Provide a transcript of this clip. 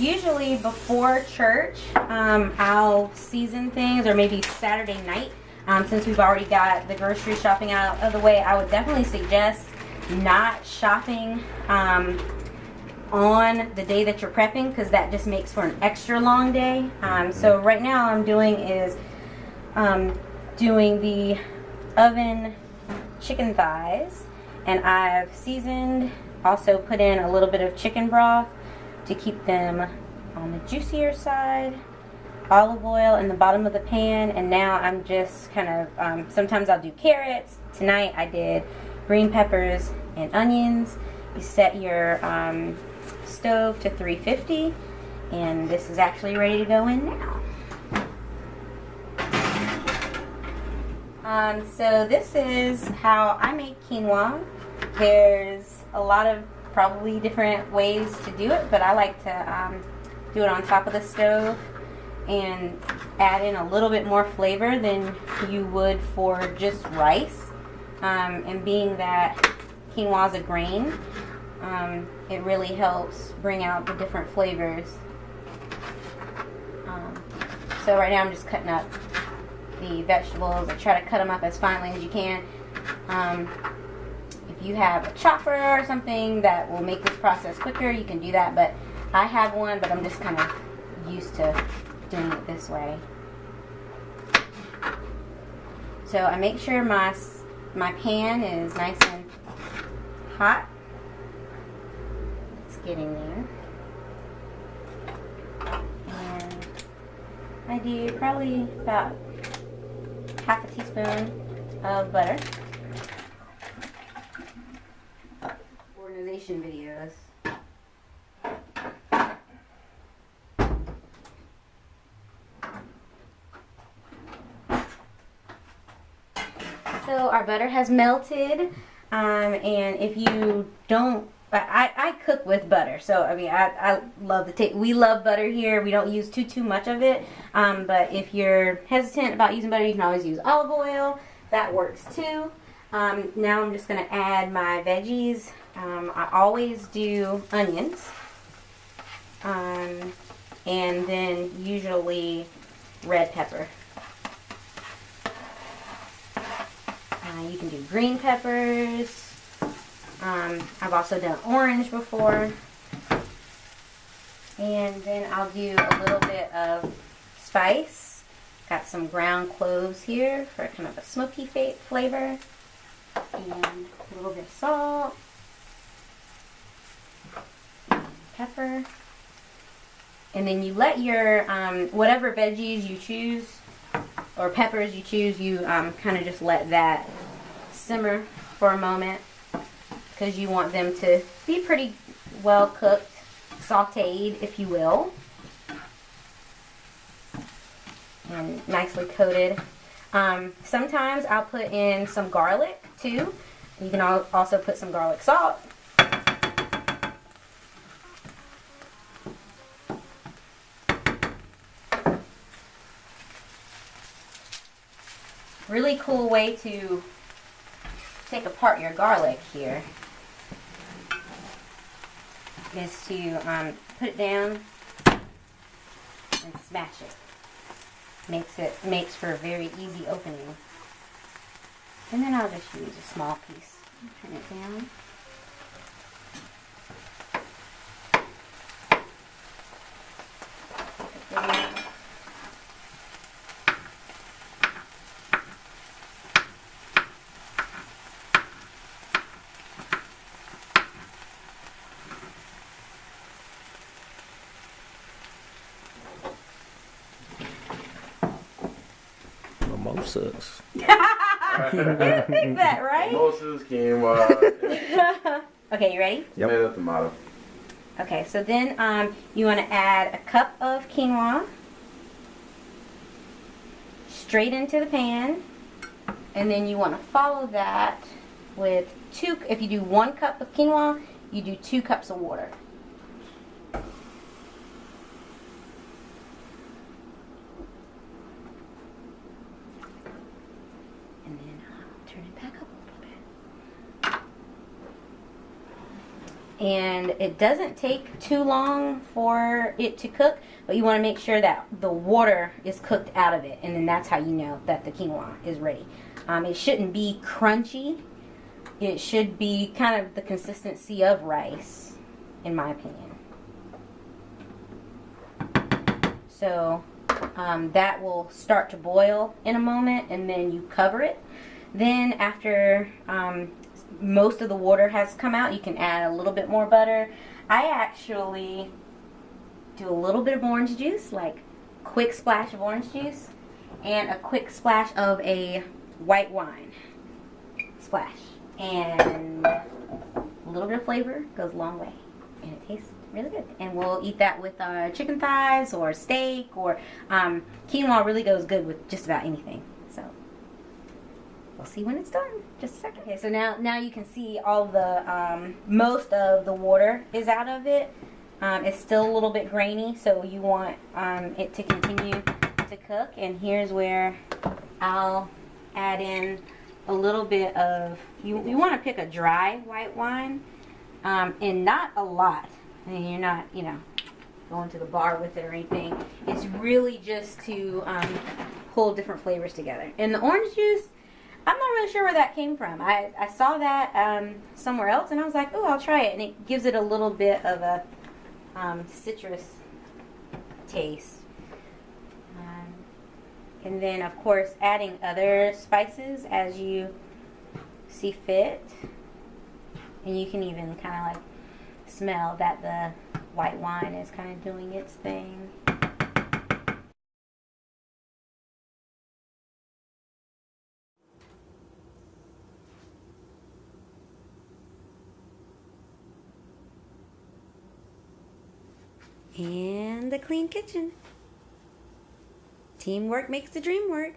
usually before church, I'll season things, or maybe Saturday night. Since we've already got the grocery shopping out of the way, I would definitely suggest not shopping on the day that you're prepping, because that just makes for an extra long day. So right now I'm doing is doing the oven chicken thighs, and I've seasoned, also put in a little bit of chicken broth to keep them on the juicier side, olive oil in the bottom of the pan, and now I'm just kind of, sometimes I'll do carrots. Tonight I did green peppers and onions. You set your stove to 350, and this is actually ready to go in now. So this is how I make quinoa. There's a lot of probably different ways to do it, but I like to do it on top of the stove and add in a little bit more flavor than you would for just rice. And being that quinoa is a grain, it really helps bring out the different flavors. So right now I'm just cutting up the vegetables. I try to cut them up as finely as you can. If you have a chopper or something that will make this process quicker, you can do that, but I have one, but I'm just kind of used to doing it this way. So I make sure my pan is nice and hot. It's getting there. And I do probably about half a teaspoon of butter. Organization videos. So our butter has melted, and if you don't, I cook with butter, so I mean I love the taste. We love butter here. We don't use too much of it, but if you're hesitant about using butter, you can always use olive oil. That works too. Now I'm just going to add my veggies. I always do onions, and then usually red pepper. You can do green peppers. I've also done orange before. And then I'll do a little bit of spice. Got some ground cloves here for kind of a smoky flavor. And a little bit of salt. Pepper. And then you let your, whatever veggies you choose, or peppers you choose, you kind of just let that simmer for a moment, because you want them to be pretty well cooked, sauteed if you will, and nicely coated. Sometimes I'll put in some garlic too. You can also put some garlic salt. Really cool way to take apart your garlic here is to put it down and smash it. Makes for a very easy opening. And then I'll just use a small piece. Turn it down. Mimosas. You think that, right? Mimosas, quinoa. Okay, you ready? Yep. Tomato, tomato. Okay, so then you want to add a cup of quinoa straight into the pan, and then you want to follow that with if you do 1 cup of quinoa, you do 2 cups of water. And then turn it back up a little bit. And it doesn't take too long for it to cook, but you want to make sure that the water is cooked out of it, and then that's how you know that the quinoa is ready. It shouldn't be crunchy. It should be kind of the consistency of rice, in my opinion. So that will start to boil in a moment, and then you cover it. Then after most of the water has come out, you can add a little bit more butter. I actually do a little bit of orange juice, like quick splash of orange juice, and a quick splash of a white wine. Splash. And a little bit of flavor goes a long way, and it tastes really good. And we'll eat that with chicken thighs or steak, or quinoa really goes good with just about anything. So we'll see when it's done. Just a second. Okay, so now you can see all the most of the water is out of it. It's still a little bit grainy, so you want it to continue to cook. And here's where I'll add in a little bit of, you want to pick a dry white wine, and not a lot. And you're not, going to the bar with it or anything. It's really just to pull different flavors together. And the orange juice, I'm not really sure where that came from. I saw that somewhere else, and I was like, oh, I'll try it. And it gives it a little bit of a citrus taste. And then, of course, adding other spices as you see fit. And you can even kind of like smell that the white wine is kind of doing its thing. And the clean kitchen. Teamwork makes the dream work.